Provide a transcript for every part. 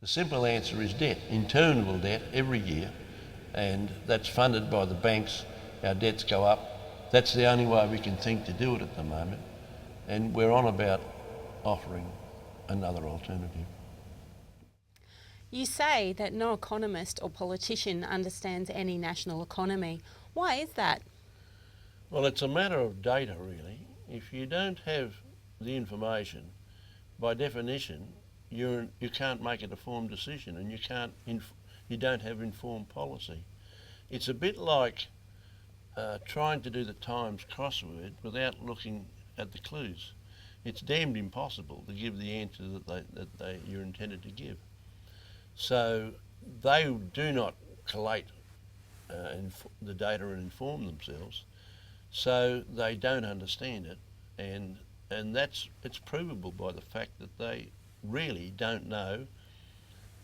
The simple answer is debt, interminable debt every year, and that's funded by the banks. Our debts go up. That's the only way we can think to do it at the moment, and we're on about offering another alternative. You say that no economist or politician understands any national economy. Why is that? Well, it's a matter of data, really. If you don't have the information, by definition, you can't make an informed decision, and you don't have informed policy. It's a bit like trying to do the Times crossword without looking at the clues. It's damned impossible to give the answer that you're intended to give. So they do not collate the data and inform themselves, so they don't understand it, and it's provable by the fact that they really don't know.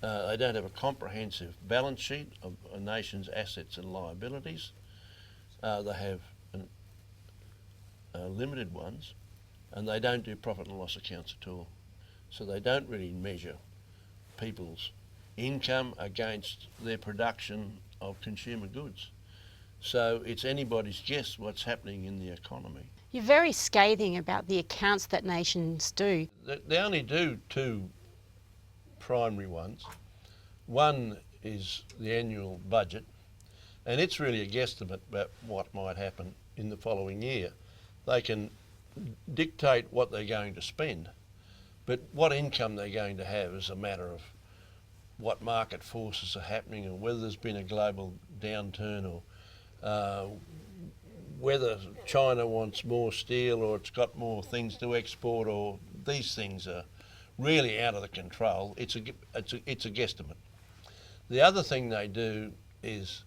They don't have a comprehensive balance sheet of a nation's assets and liabilities. They have limited ones, and they don't do profit and loss accounts at all. So they don't really measure people's income against their production of consumer goods. So it's anybody's guess what's happening in the economy. You're very scathing about the accounts that nations do. They only do two primary ones. One is the annual budget, and it's really a guesstimate about what might happen in the following year. They can dictate what they're going to spend, but what income they're going to have is a matter of what market forces are happening, or whether there's been a global downturn, or whether China wants more steel, or it's got more things to export, or these things are really out of the control. It's a guesstimate. The other thing they do is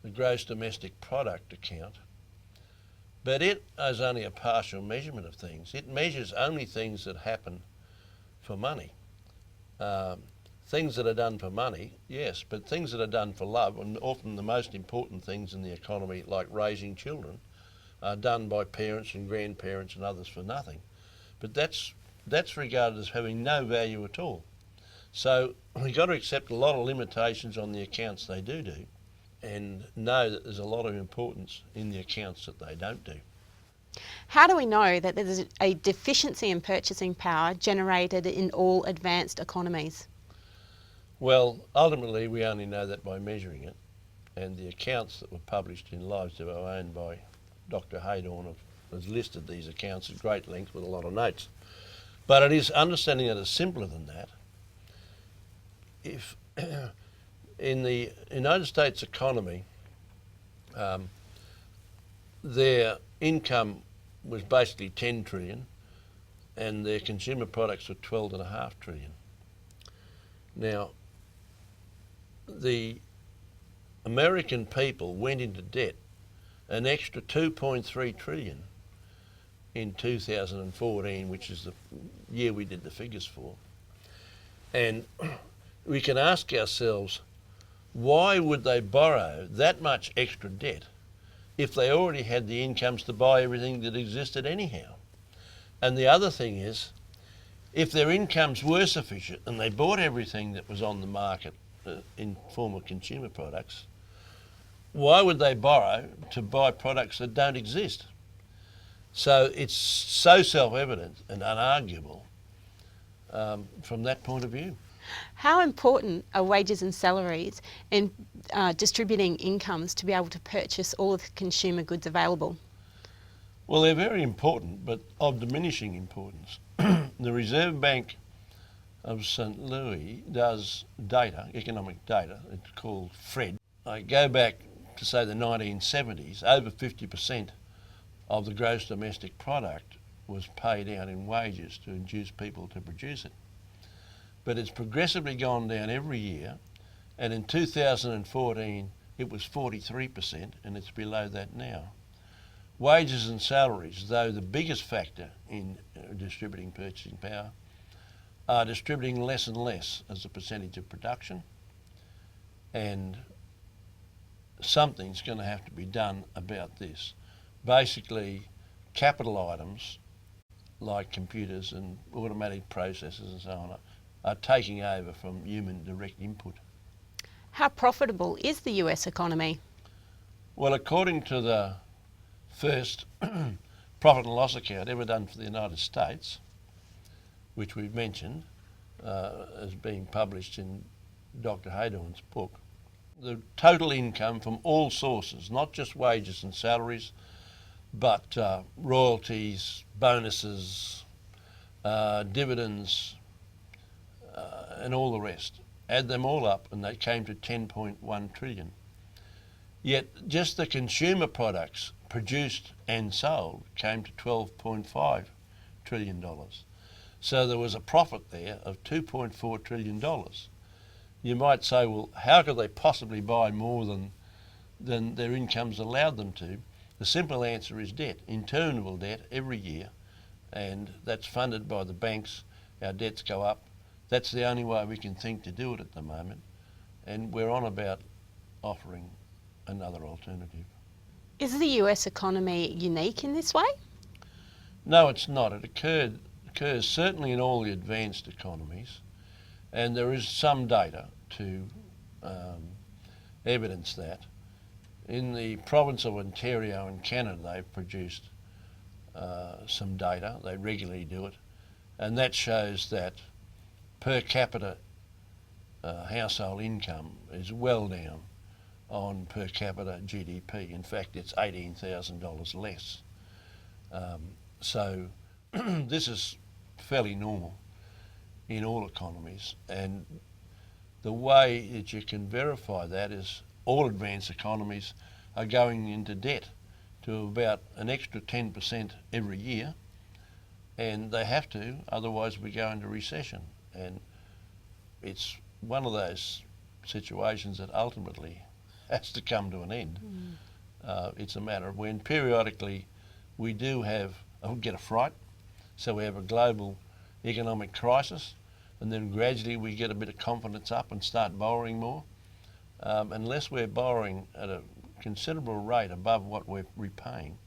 the gross domestic product account, but it is only a partial measurement of things. It measures only things that happen for money. Things that are done for money, yes, but things that are done for love, and often the most important things in the economy, like raising children, are done by parents and grandparents and others for nothing. But that's regarded as having no value at all. So we've got to accept a lot of limitations on the accounts they do, and know that there's a lot of importance in the accounts that they don't do. How do we know that there's a deficiency in purchasing power generated in all advanced economies? Well, ultimately we only know that by measuring it, and the accounts that were published in Lives of Our Own by Dr. Haydorn has listed these accounts at great length with a lot of notes. But it is understanding that it's simpler than that. If in the United States economy, their income was basically 10 trillion and their consumer products were 12.5 trillion. Now, the American people went into debt an extra 2.3 trillion in 2014, which is the year we did the figures for. And we can ask ourselves, why would they borrow that much extra debt if they already had the incomes to buy everything that existed anyhow? And the other thing is, if their incomes were sufficient and they bought everything that was on the market in form of consumer products, why would they borrow to buy products that don't exist? So it's so self-evident and unarguable from that point of view. How important are wages and salaries in distributing incomes to be able to purchase all of the consumer goods available? Well, they're very important, but of diminishing importance. The Reserve Bank of St. Louis does data, economic data. It's called FRED. I go back to, say, the 1970s, over 50% of the gross domestic product was paid out in wages to induce people to produce it. But it's progressively gone down every year, and in 2014 it was 43%, and it's below that now. Wages and salaries, though the biggest factor in distributing purchasing power, are distributing less and less as a percentage of production, and something's going to have to be done about this. Basically, capital items like computers and automatic processors and so on are taking over from human direct input. How profitable is the US economy? Well, according to the first profit and loss account ever done for the United States, which we've mentioned as being published in Dr. Haydoin's book, the total income from all sources, not just wages and salaries, but royalties, bonuses, dividends, and all the rest. Add them all up and they came to 10.1 trillion. Yet just the consumer products produced and sold came to $12.5 trillion. So there was a profit there of $2.4 trillion. You might say, well, how could they possibly buy more than their incomes allowed them to? The simple answer is debt, interminable debt every year, and that's funded by the banks. Our debts go up. That's the only way we can think to do it at the moment, and we're on about offering another alternative. Is the US economy unique in this way? No, it's not. It occurs certainly in all the advanced economies, and there is some data to evidence that. In the province of Ontario in Canada, they've produced some data. They regularly do it, and that shows that per capita household income is well down on per capita GDP. In fact, it's $18,000 less. So this is fairly normal in all economies, and the way that you can verify that is all advanced economies are going into debt to about an extra 10% every year, and they have to, otherwise we go into recession. And it's one of those situations that ultimately has to come to an end. It's a matter of when periodically we do get a fright, so we have a global economic crisis, and then gradually we get a bit of confidence up and start borrowing more. Unless we're borrowing at a considerable rate above what we're repaying,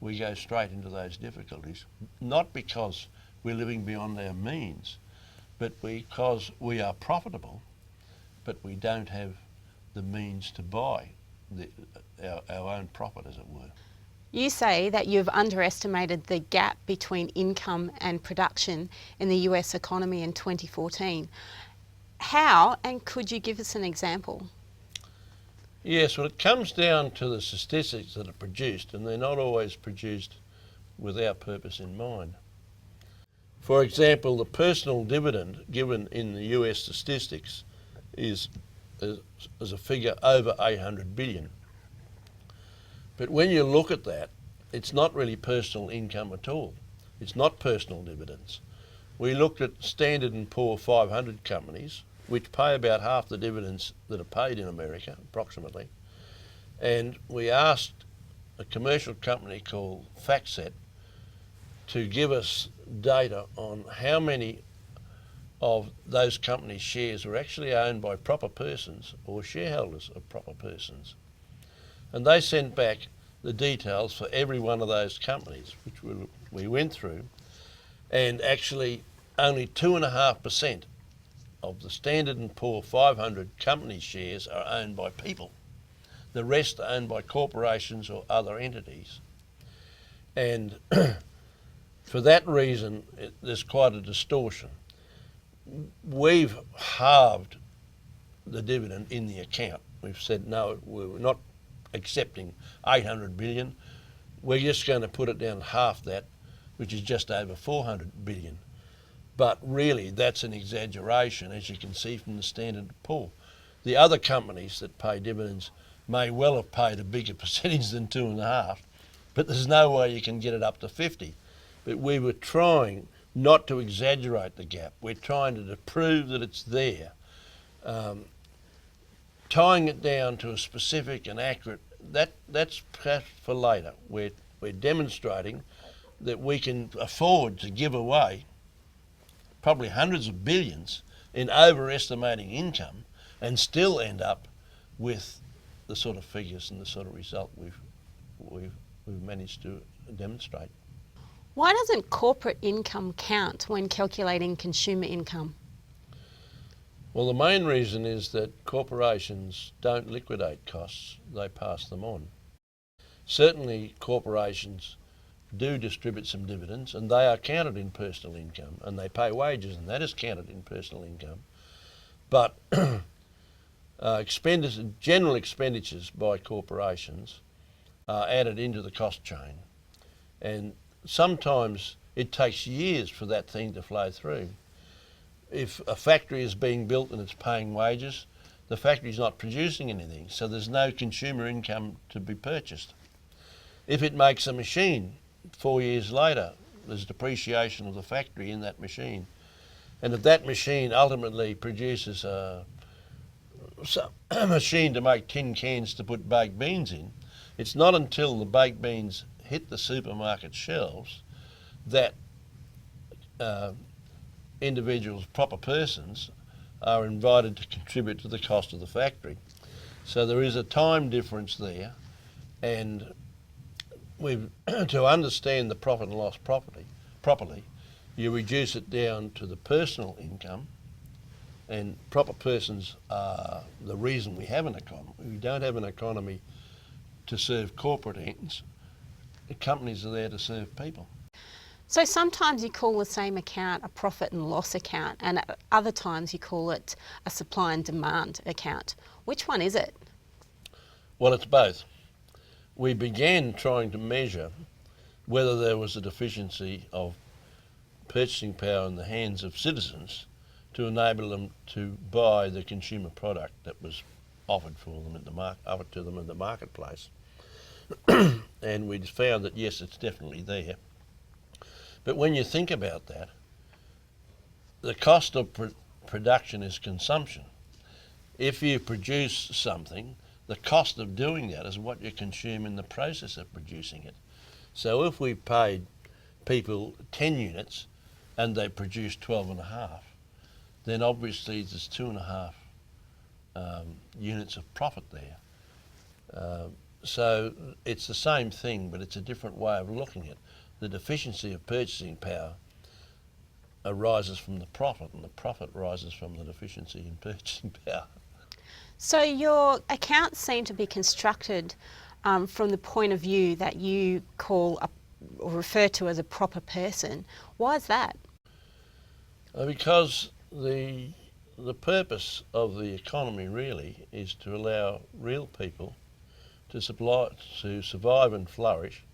we go straight into those difficulties, not because we're living beyond our means, but because we are profitable, but we don't have the means to buy our own profit, as it were. You say that you've underestimated the gap between income and production in the US economy in 2014. How, and could you give us an example? Yes, well, it comes down to the statistics that are produced, and they're not always produced with our purpose in mind. For example, the personal dividend given in the US statistics is a figure over 800 billion. But when you look at that, it's not really personal income at all. It's not personal dividends. We looked at Standard & Poor 500 companies, which pay about half the dividends that are paid in America, approximately. And we asked a commercial company called FactSet to give us data on how many of those companies' shares were actually owned by proper persons or shareholders of proper persons. And they sent back the details for every one of those companies, which we went through, and actually only 2.5% of the Standard & Poor 500 company shares are owned by people. The rest are owned by corporations or other entities. And for that reason, there's quite a distortion. We've halved the dividend in the account. We've said, no, we're not accepting 800 billion. We're just going to put it down half that, which is just over 400 billion. But really, that's an exaggeration, as you can see from the Standard & Poor. The other companies that pay dividends may well have paid a bigger percentage than 2.5, but there's no way you can get it up to 50. But we were trying not to exaggerate the gap. We're trying to prove that it's there. Tying it down to a specific and accurate, that's perhaps for later. We're demonstrating that we can afford to give away probably hundreds of billions in overestimating income and still end up with the sort of figures and the sort of result we've managed to demonstrate. Why doesn't corporate income count when calculating consumer income? Well, the main reason is that corporations don't liquidate costs, they pass them on. Certainly corporations do distribute some dividends, and they are counted in personal income, and they pay wages, and that is counted in personal income. But general expenditures by corporations are added into the cost chain, and sometimes it takes years for that thing to flow through. If a factory is being built and it's paying wages, the factory's not producing anything, so there's no consumer income to be purchased. If it makes a machine, 4 years later, there's depreciation of the factory in that machine. And if that machine ultimately produces a machine to make tin cans to put baked beans in, it's not until the baked beans hit the supermarket shelves that individuals, proper persons, are invited to contribute to the cost of the factory. So there is a time difference there, and to understand the profit and loss properly, you reduce it down to the personal income, and proper persons are the reason we have an economy. We don't have an economy to serve corporate ends. The companies are there to serve people. So sometimes you call the same account a profit and loss account, and at other times you call it a supply and demand account. Which one is it? Well, it's both. We began trying to measure whether there was a deficiency of purchasing power in the hands of citizens to enable them to buy the consumer product that was offered to them in the marketplace. And we found that yes, it's definitely there. But when you think about that, the cost of production is consumption. If you produce something, the cost of doing that is what you consume in the process of producing it. So if we paid people 10 units and they produce 12.5, then obviously there's 2.5 units of profit there. So it's the same thing, but it's a different way of looking at it. The deficiency of purchasing power arises from the profit, and the profit rises from the deficiency in purchasing power. So your accounts seem to be constructed from the point of view that you call or refer to as a proper person. Why is that? Because the purpose of the economy really is to allow real people to survive and flourish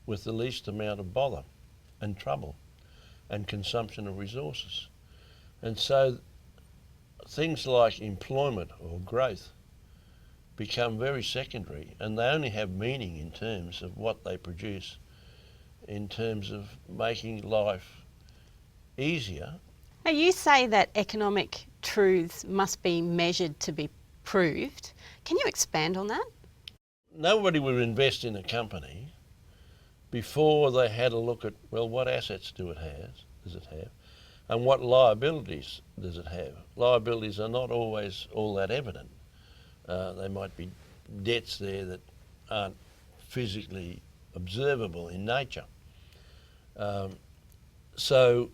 with the least amount of bother and trouble and consumption of resources. And so things like employment or growth become very secondary, and they only have meaning in terms of what they produce, in terms of making life easier. Now you say that economic truths must be measured to be proved. Can you expand on that? Nobody would invest in a company before they had a look at, well, what assets does it have, and what liabilities does it have. Liabilities are not always all that evident. There might be debts there that aren't physically observable in nature. So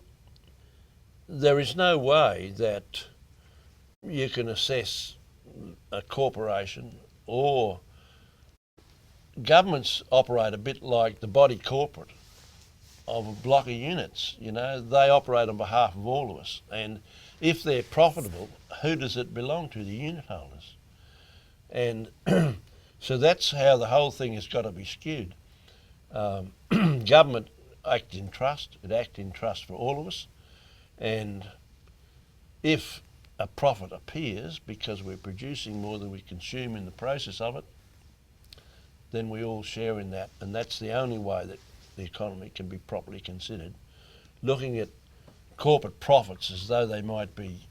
there is no way that you can assess a corporation, or governments operate a bit like the body corporate of a block of units. You know, they operate on behalf of all of us, and if they're profitable, who does it belong to? The unit holders. And so that's how the whole thing has got to be skewed. Government acts in trust. It acts in trust for all of us, and if a profit appears because we're producing more than we consume in the process of it, then we all share in that, and that's the only way that the economy can be properly considered. Looking at corporate profits as though they might be,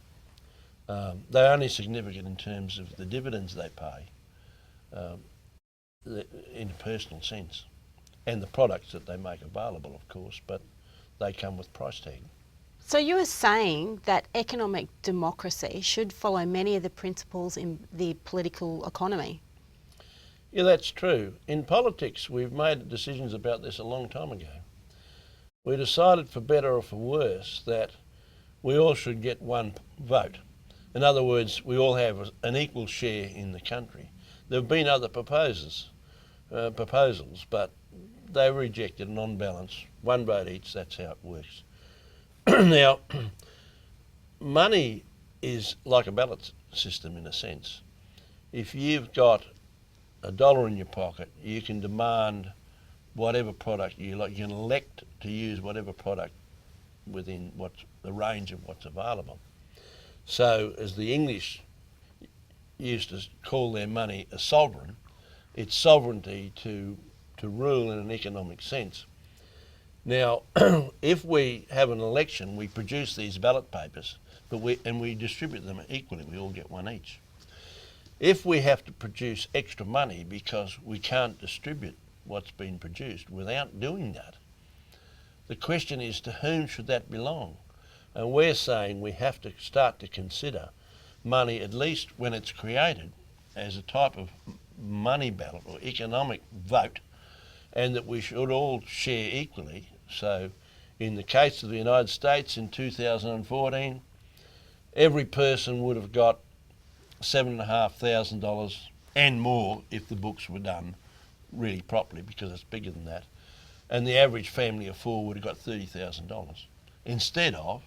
they're only significant in terms of the dividends they pay, in a personal sense, and the products that they make available, of course, but they come with price tag. So you are saying that economic democracy should follow many of the principles in the political economy? Yeah, that's true. In politics, we've made decisions about this a long time ago. We decided, for better or for worse, that we all should get one vote. In other words, we all have an equal share in the country. There have been other proposals, but they were rejected, and on balance, one vote each, that's how it works. Now, money is like a ballot system in a sense. If you've got $1 in your pocket, you can demand whatever product you like. You can elect to use whatever product within what's the range of what's available. So, as the English used to call their money a sovereign, it's sovereignty to rule in an economic sense. Now, if we have an election, we produce these ballot papers, and we distribute them equally. We all get one each. If we have to produce extra money because we can't distribute what's been produced without doing that, the question is, to whom should that belong? And we're saying we have to start to consider money, at least when it's created, as a type of money ballot or economic vote, and that we should all share equally. So in the case of the United States in 2014, every person would have got $7,500 and more if the books were done really properly, because it's bigger than that. And the average family of four would have got $30,000. Instead of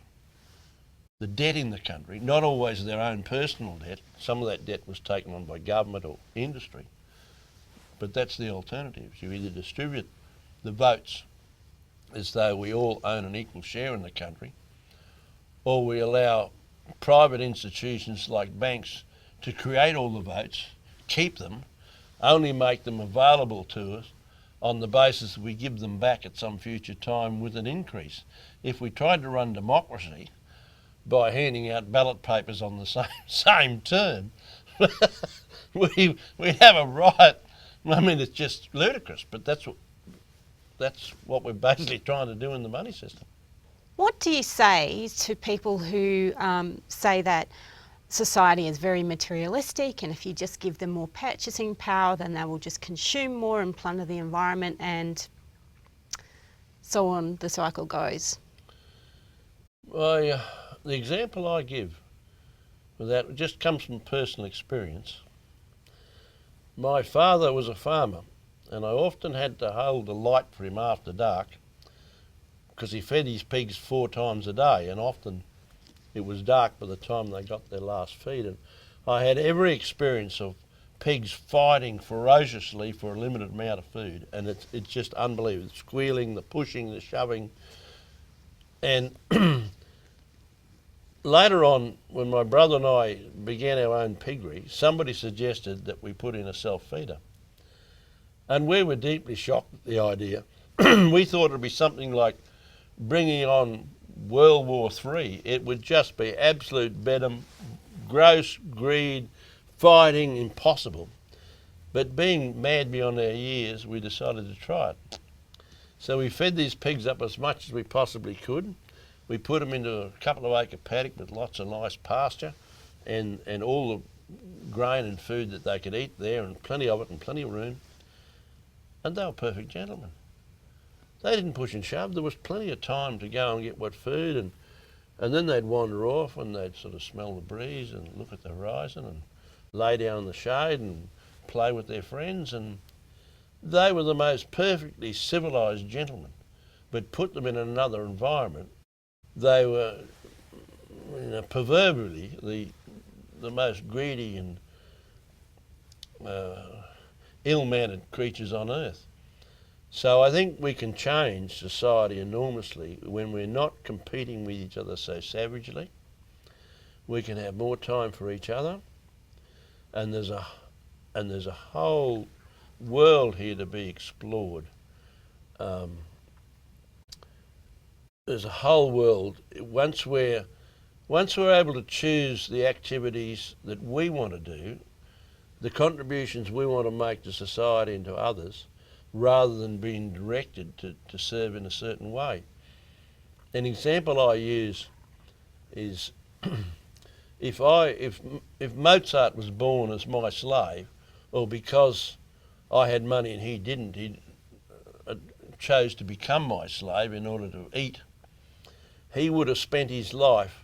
the debt in the country, not always their own personal debt, some of that debt was taken on by government or industry, but that's the alternatives. You either distribute the votes as though we all own an equal share in the country, or we allow private institutions like banks to create all the votes, keep them, only make them available to us on the basis that we give them back at some future time with an increase. If we tried to run democracy by handing out ballot papers on the same term, we'd have a riot. I mean, it's just ludicrous, but that's what we're basically trying to do in the money system. What do you say to people who say that society is very materialistic, and if you just give them more purchasing power, then they will just consume more and plunder the environment, and so on the cycle goes? Well, the example I give for that just comes from personal experience. My father was a farmer, and I often had to hold the light for him after dark because he fed his pigs 4 times a day, and often it was dark by the time they got their last feed. And I had every experience of pigs fighting ferociously for a limited amount of food, and it's just unbelievable. The squealing, the pushing, the shoving. And later on, when my brother and I began our own piggery, somebody suggested that we put in a self-feeder. And we were deeply shocked at the idea. We thought it would be something like bringing on World War III. It would just be absolute bedlam, gross greed, fighting, impossible. But being mad beyond our years, we decided to try it. So we fed these pigs up as much as we possibly could. We put them into a couple of acre paddock with lots of nice pasture and all the grain and food that they could eat there, and plenty of it and plenty of room. And they were perfect gentlemen. They didn't push and shove. There was plenty of time to go and get what food, and then they'd wander off and they'd sort of smell the breeze and look at the horizon and lay down in the shade and play with their friends. And they were the most perfectly civilised gentlemen, but put them in another environment, they were, proverbially the most greedy and ill-mannered creatures on earth. So I think we can change society enormously when we're not competing with each other so savagely. We can have more time for each other, and there's a whole world here to be explored. There's a whole world. Once we're able to choose the activities that we want to do, the contributions we want to make to society and to others, rather than being directed to serve in a certain way. An example I use is if Mozart was born as my slave, or because I had money and he didn't, he chose to become my slave in order to eat, he would have spent his life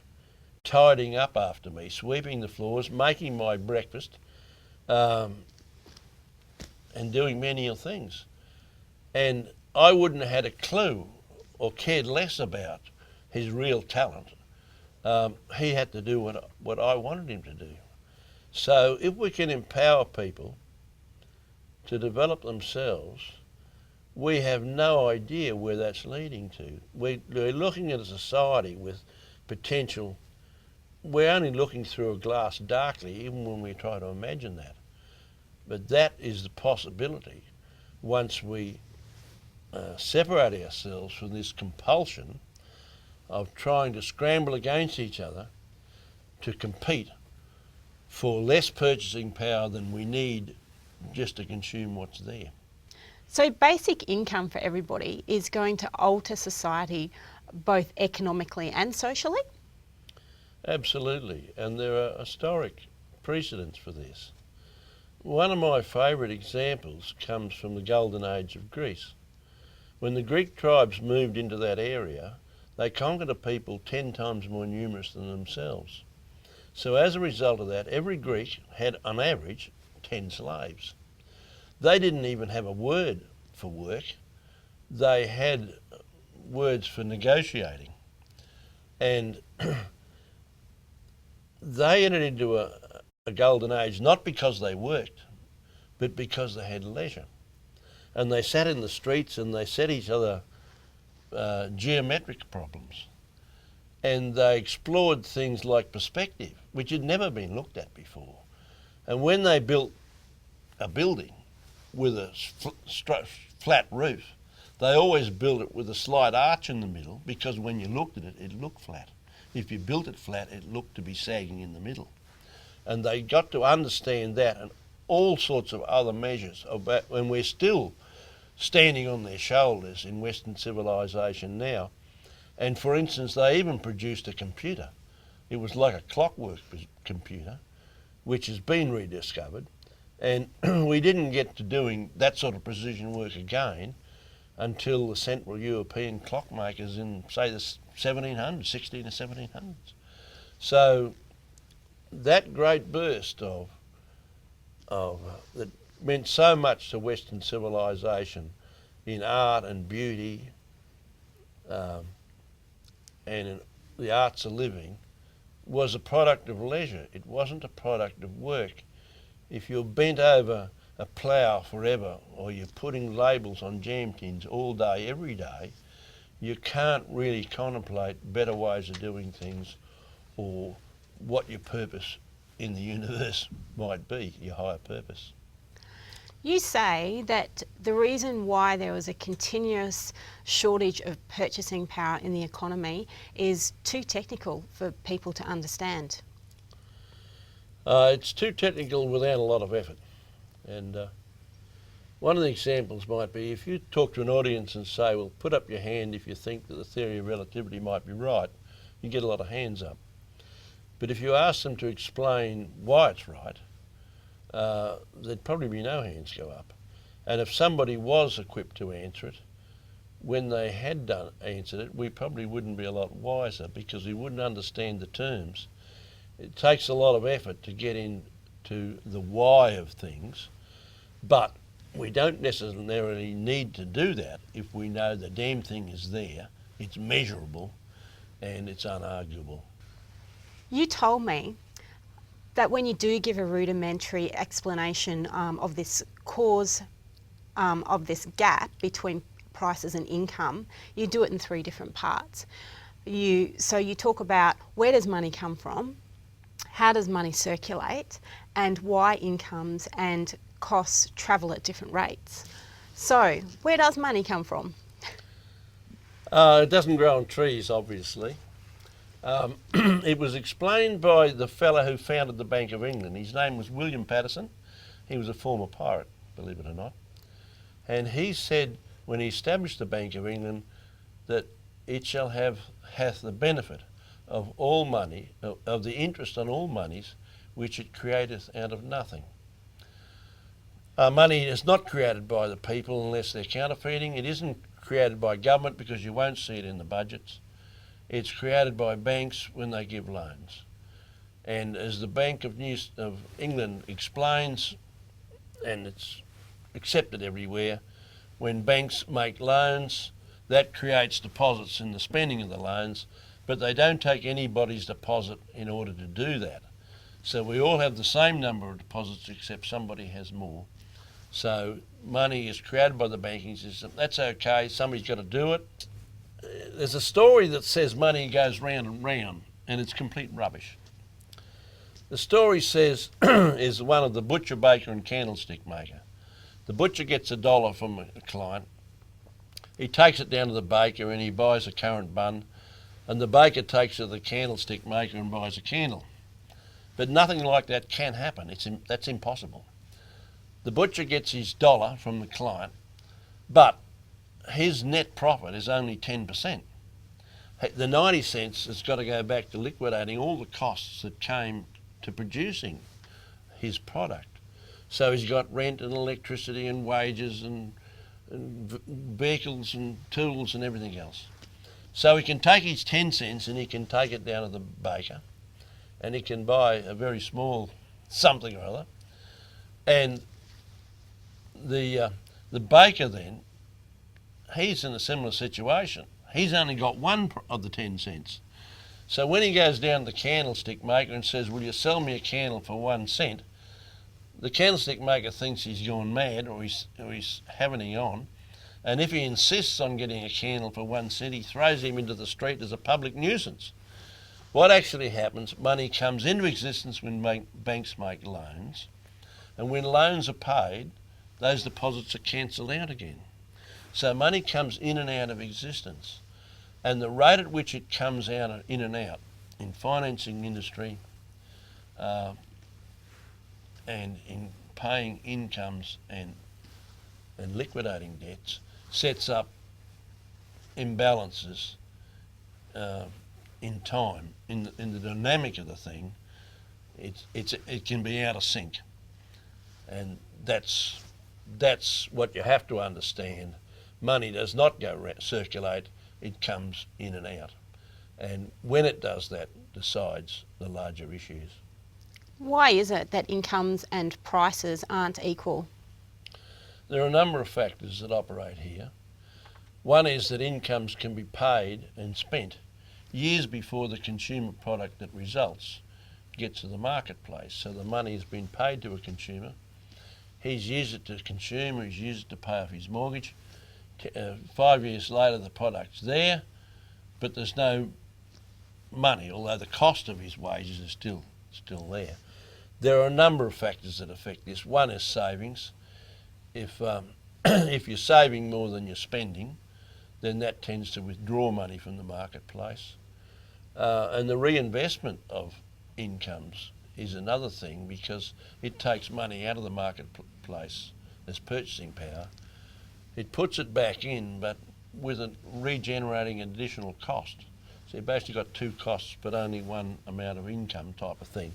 tidying up after me, sweeping the floors, making my breakfast, and doing menial things. And I wouldn't have had a clue or cared less about his real talent. He had to do what I wanted him to do. So if we can empower people to develop themselves, we have no idea where that's leading to. We're looking at a society with potential. We're only looking through a glass darkly, even when we try to imagine that. But that is the possibility once we separate ourselves from this compulsion of trying to scramble against each other to compete for less purchasing power than we need just to consume what's there. So basic income for everybody is going to alter society both economically and socially? Absolutely, and there are historic precedents for this. One of my favourite examples comes from the Golden Age of Greece. When the Greek tribes moved into that area, they conquered a people 10 times more numerous than themselves. So as a result of that, every Greek had, on average, 10 slaves. They didn't even have a word for work. They had words for negotiating. And they entered into a golden age not because they worked, but because they had leisure. And they sat in the streets and they set each other geometric problems. And they explored things like perspective, which had never been looked at before. And when they built a building with a flat roof, they always built it with a slight arch in the middle, because when you looked at it, it looked flat. If you built it flat, it looked to be sagging in the middle. And they got to understand that and all sorts of other measures about, when we're still standing on their shoulders in Western civilization now. And for instance, they even produced a computer. It was like a clockwork computer, which has been rediscovered. And we didn't get to doing that sort of precision work again until the Central European clockmakers in, say, the 1700s, 16 or 1700s. So that great burst that meant so much to Western civilization in art and beauty and in the arts of living was a product of leisure. It wasn't a product of work. If you're bent over a plough forever, or you're putting labels on jam tins all day, every day, you can't really contemplate better ways of doing things or what your purpose in the universe might be, your higher purpose. You say that the reason why there was a continuous shortage of purchasing power in the economy is too technical for people to understand. It's too technical without a lot of effort. And one of the examples might be if you talk to an audience and say, well, put up your hand if you think that the theory of relativity might be right, you get a lot of hands up. But if you ask them to explain why it's right, there'd probably be no hands go up. And if somebody was equipped to answer it, when they had answered it, we probably wouldn't be a lot wiser because we wouldn't understand the terms. It takes a lot of effort to get into the why of things, but we don't necessarily need to do that if we know the damn thing is there, it's measurable, and it's unarguable. You told me that when you do give a rudimentary explanation of this cause of this gap between prices and income, you do it in 3 different parts. So you talk about where does money come from, how does money circulate, and why incomes and costs travel at different rates. So where does money come from? It doesn't grow on trees, obviously. It was explained by the fellow who founded the Bank of England. His name was William Paterson. He was a former pirate, believe it or not. And he said when he established the Bank of England that it shall hath the benefit of all money, of the interest on all monies, which it createth out of nothing. Money is not created by the people unless they're counterfeiting. It isn't created by government because you won't see it in the budgets. It's created by banks when they give loans. And as the Bank of England explains, and it's accepted everywhere, when banks make loans, that creates deposits in the spending of the loans, but they don't take anybody's deposit in order to do that. So we all have the same number of deposits except somebody has more. So money is created by the banking system. That's okay, somebody's got to do it. There's a story that says money goes round and round, and it's complete rubbish. The story says, is one of the butcher, baker and candlestick maker. The butcher gets $1 from a client. He takes it down to the baker and he buys a currant bun, and the baker takes it to the candlestick maker and buys a candle. But nothing like that can happen. That's impossible. The butcher gets his $1 from the client, but his net profit is only 10%. The 90 cents has got to go back to liquidating all the costs that came to producing his product. So he's got rent and electricity and wages and vehicles and tools and everything else. So he can take his 10 cents and he can take it down to the baker and he can buy a very small something or other. And the baker then, he's in a similar situation. He's only got one of the 10 cents. So when he goes down to the candlestick maker and says, will you sell me a candle for 1 cent? The candlestick maker thinks he's gone mad or he's haventing on. And if he insists on getting a candle for 1 cent, he throws him into the street as a public nuisance. What actually happens, money comes into existence when banks make loans. And when loans are paid, those deposits are cancelled out again. So money comes in and out of existence. And the rate at which it comes out in and out in financing industry and in paying incomes and liquidating debts sets up imbalances in time, in the dynamic of the thing. It can be out of sync, and that's what you have to understand. Money does not circulate, it comes in and out. And when it does that, decides the larger issues. Why is it that incomes and prices aren't equal? There are a number of factors that operate here. One is that incomes can be paid and spent years before the consumer product that results gets to the marketplace. So the money has been paid to a consumer. He's used it to consume, he's used it to pay off his mortgage. 5 years later the product's there, but there's no money, although the cost of his wages is still there. There are a number of factors that affect this. One is savings. If you're saving more than you're spending, then that tends to withdraw money from the marketplace. And the reinvestment of incomes is another thing, because it takes money out of the marketplace as purchasing power. It puts it back in, but with a regenerating additional cost. So you've basically got two costs, but only one amount of income type of thing.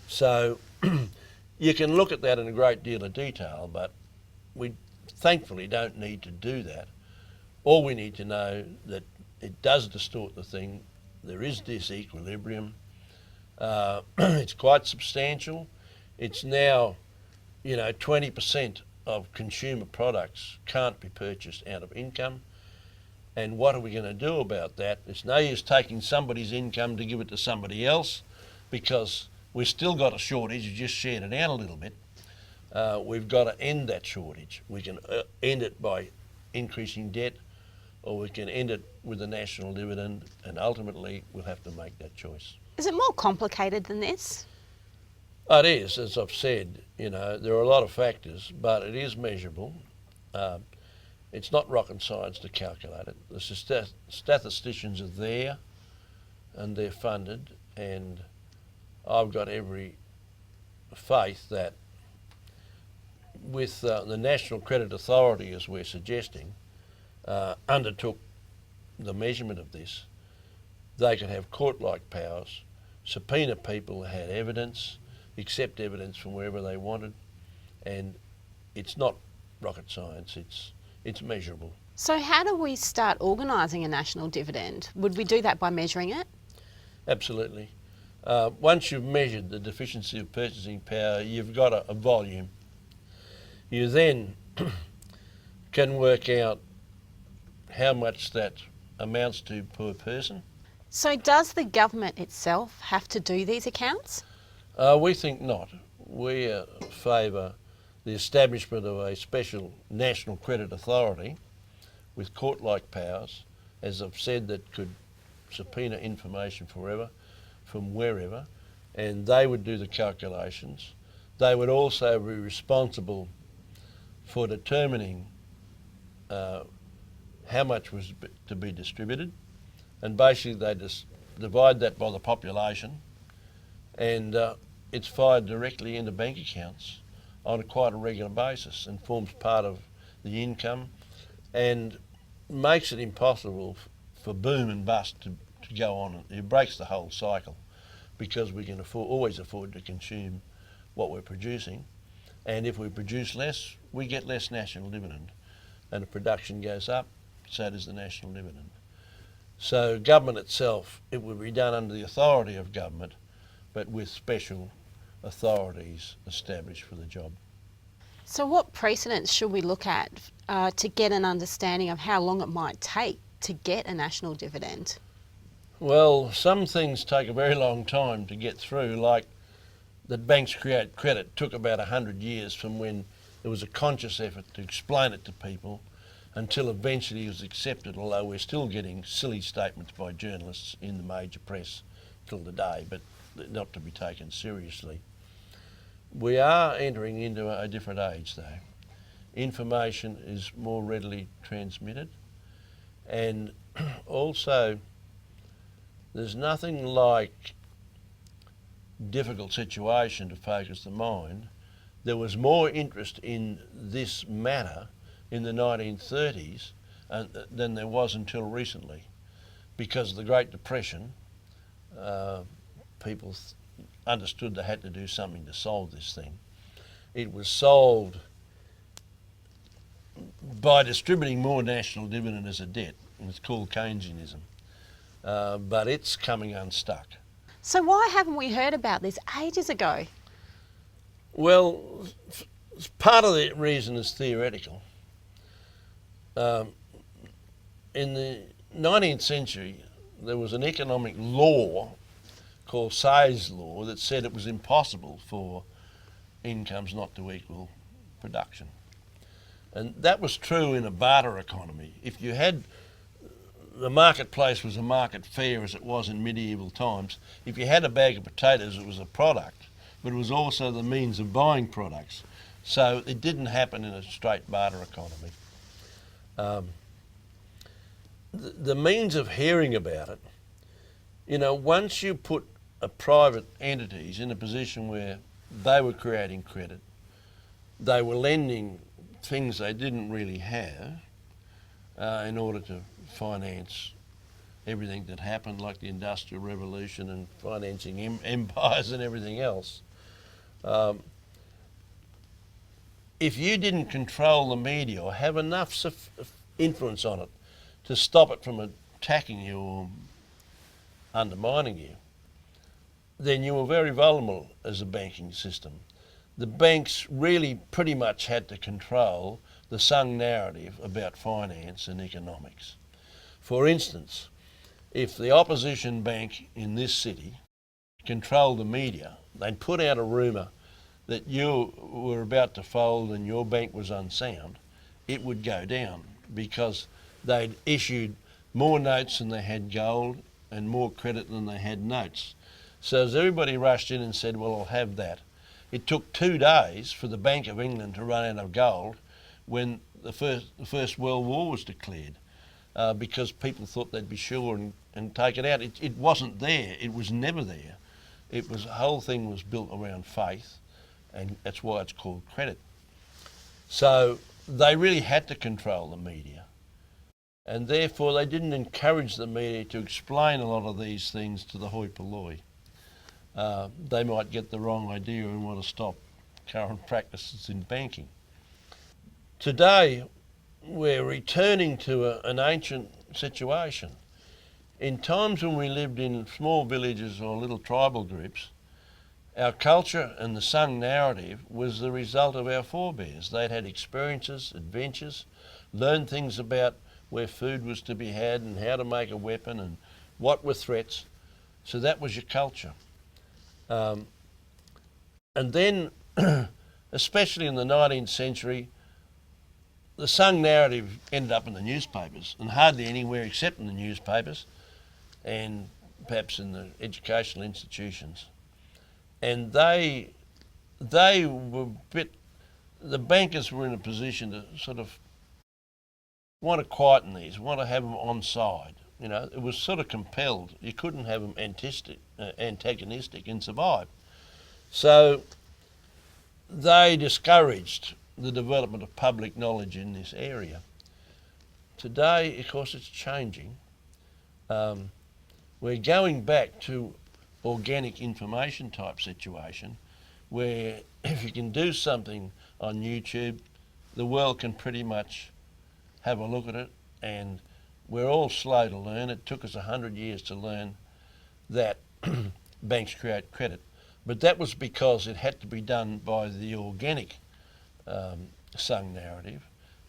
So you can look at that in a great deal of detail, but we thankfully don't need to do that. All we need to know that it does distort the thing. There is disequilibrium. It's quite substantial. It's now, 20% of consumer products can't be purchased out of income. And what are we going to do about that? It's no use taking somebody's income to give it to somebody else, because we've still got a shortage. You just shared it out a little bit. We've got to end that shortage. We can end it by increasing debt, or we can end it with the national dividend, and ultimately we'll have to make that choice. Is it more complicated than this? It is, as I've said. There are a lot of factors, but it is measurable. It's not rocket science to calculate it. The statisticians are there and they're funded, and I've got every faith that with the National Credit Authority, as we're suggesting, undertook the measurement of this, they could have court-like powers, subpoena people who had evidence, accept evidence from wherever they wanted, and it's not rocket science, it's measurable. So how do we start organising a national dividend? Would we do that by measuring it? Absolutely. Once you've measured the deficiency of purchasing power, you've got a volume. You then can work out how much that amounts to per person. So does the government itself have to do these accounts? We think not. We favour the establishment of a special national credit authority with court-like powers, as I've said, that could subpoena information forever, from wherever, and they would do the calculations. They would also be responsible for determining how much was to be distributed, and basically they just divide that by the population, and it's fired directly into bank accounts on quite a regular basis and forms part of the income, and makes it impossible for boom and bust to go on. It breaks the whole cycle, because we can always afford to consume what we're producing, and if we produce less, we get less national dividend, and if production goes up, so does the national dividend. So government itself, it would be done under the authority of government, but with special authorities established for the job. So what precedents should we look at to get an understanding of how long it might take to get a national dividend? Well, some things take a very long time to get through, like that banks create credit took about 100 years from when there was a conscious effort to explain it to people until eventually it was accepted, although we're still getting silly statements by journalists in the major press till today, but not to be taken seriously. We are entering into a different age though. Information is more readily transmitted, and also there's nothing like difficult situation to focus the mind. There was more interest in this matter in the 1930s than there was until recently. Because of the Great Depression, people understood they had to do something to solve this thing. It was solved by distributing more national dividend as a debt, and it's called Keynesianism. But it's coming unstuck. So why haven't we heard about this ages ago? Well, part of the reason is theoretical. In the 19th century, there was an economic law called Say's law that said it was impossible for incomes not to equal production. And that was true in a barter economy. If you had the marketplace was a market fair as it was in medieval times. If you had a bag of potatoes, it was a product, but it was also the means of buying products. So it didn't happen in a straight barter economy. The means of hearing about it, once you put private entities in a position where they were creating credit, they were lending things they didn't really have in order to finance everything that happened, like the Industrial Revolution and financing empires and everything else. If you didn't control the media or have enough influence on it to stop it from attacking you or undermining you, then you were very vulnerable as a banking system. The banks really pretty much had to control the sung narrative about finance and economics. For instance, if the opposition bank in this city controlled the media, they'd put out a rumour that you were about to fold and your bank was unsound, it would go down because they'd issued more notes than they had gold and more credit than they had notes. So as everybody rushed in and said, well, I'll have that, it took 2 days for the Bank of England to run out of gold when the First World War was declared, because people thought they'd be sure and take it out. It wasn't there. It was never there. The whole thing was built around faith, and that's why it's called credit. So they really had to control the media, and therefore they didn't encourage the media to explain a lot of these things to the hoi polloi. They might get the wrong idea and want to stop current practices in banking. Today, we're returning to an ancient situation. In times when we lived in small villages or little tribal groups, our culture and the sung narrative was the result of our forebears. They'd had experiences, adventures, learned things about where food was to be had and how to make a weapon and what were threats. So that was your culture. And then, especially in the 19th century, the sung narrative ended up in the newspapers, and hardly anywhere except in the newspapers and perhaps in the educational institutions. And they were the bankers were in a position to sort of want to quieten these, want to have them on side. You know, it was sort of compelled. You couldn't have them antagonistic and survive. So they discouraged the development of public knowledge in this area. Today, of course, it's changing. We're going back to organic information type situation where if you can do something on YouTube, the world can pretty much have a look at it, and we're all slow to learn. It took us 100 years to learn that banks create credit, but that was because it had to be done by the organic sung narrative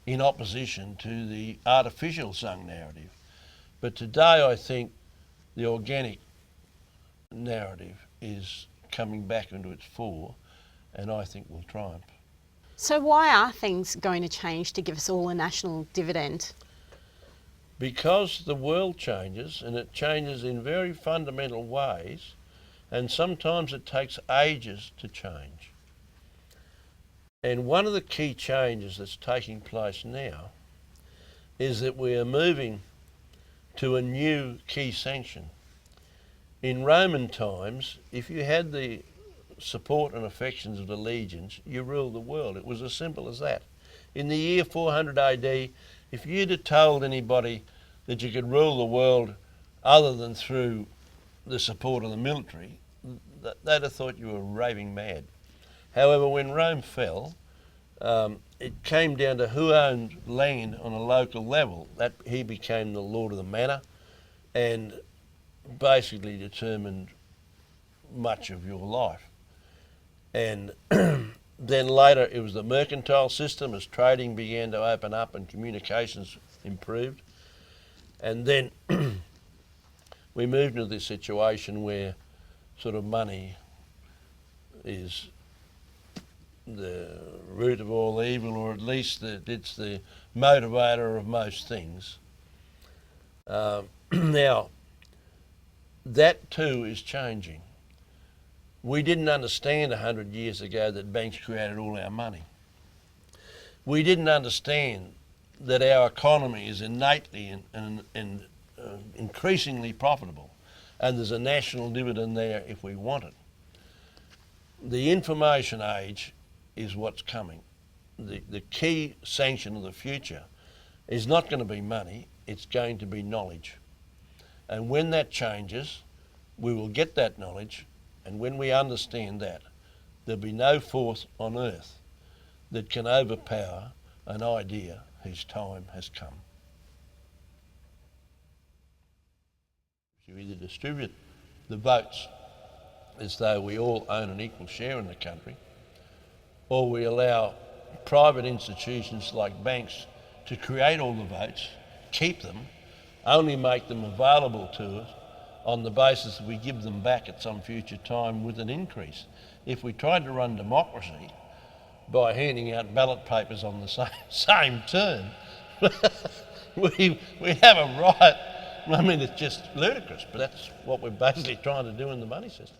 in opposition to the artificial sung narrative. But today I think the organic narrative is coming back into its fore, and I think will triumph. So why are things going to change to give us all a national dividend? Because the world changes, and it changes in very fundamental ways, and sometimes it takes ages to change. And one of the key changes that's taking place now is that we are moving to a new key sanction. In Roman times, if you had the support and affections of the legions, you ruled the world. It was as simple as that. In the year 400 AD, if you'd have told anybody that you could rule the world other than through the support of the military, they'd have thought you were raving mad. However, when Rome fell, it came down to who owned land on a local level. That he became the lord of the manor and basically determined much of your life. And then later it was the mercantile system as trading began to open up and communications improved. And then we moved into this situation where sort of money is the root of all evil, or at least it's the motivator of most things. Now, that too is changing. We didn't understand 100 years ago that banks created all our money. We didn't understand that our economy is innately and increasingly profitable, and there's a national dividend there if we want it. The information age is what's coming. The key sanction of the future is not going to be money, it's going to be knowledge. And when that changes, we will get that knowledge, and when we understand that, there'll be no force on earth that can overpower an idea whose time has come. You either distribute the votes as though we all own an equal share in the country, or we allow private institutions like banks to create all the votes, keep them, only make them available to us on the basis that we give them back at some future time with an increase. If we tried to run democracy by handing out ballot papers on the same term, we have a riot. I mean, it's just ludicrous, but that's what we're basically trying to do in the money system.